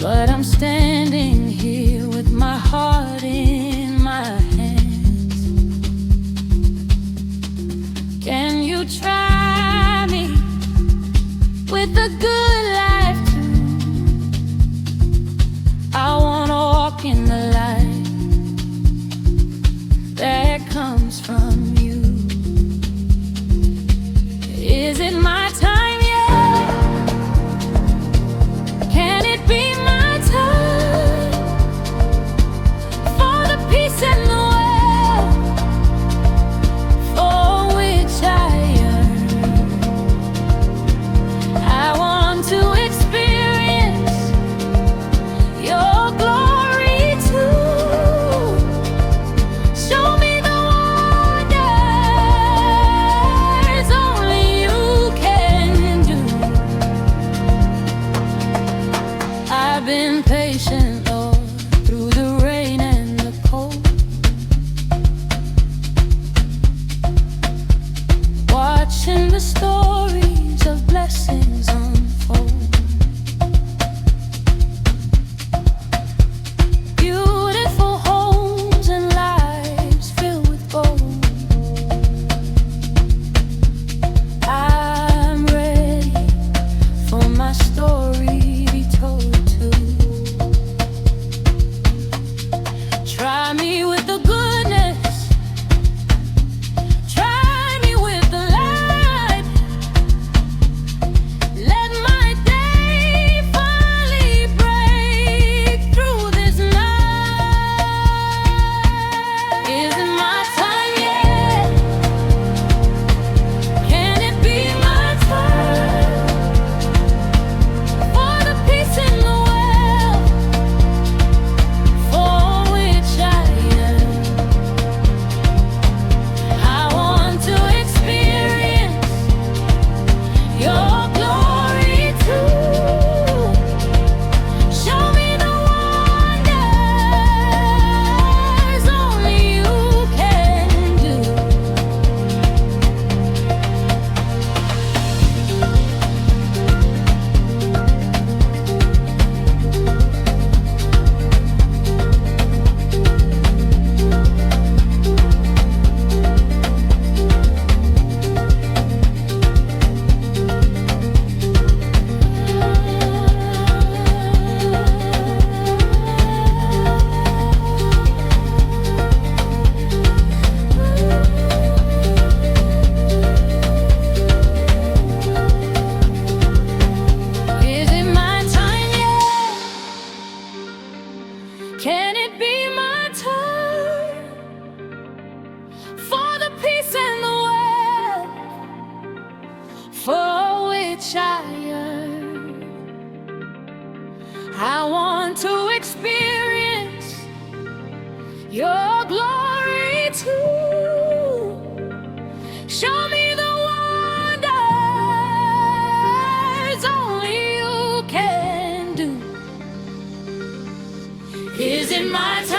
but I'm standing here with my heart in my hands. Can you try me with a good life too? I wanna walk in the light that comes from you. Is it my time yet? Can it be my time for the peace and the well for which I yearn? I want to experience your glory too. Show me the wonders only you can do. I've been patient, Lord, through the rain and the cold, watching the stories of blessings unfold. Beautiful homes and lives filled with gold. I'm ready for my story to be told too. Try me with the goodness, try me with the light. Let my day finally break through this night. Isn't my time yet? Can it be my time for the peace in the well for which I yearn? I want to experience your glory too. Show me the wonders only you can do. Is it my time yet? Can it be my time for the peace and the well for which I yearn? I want to experience your glory too. Show me the wonders only you can do. Is it my time?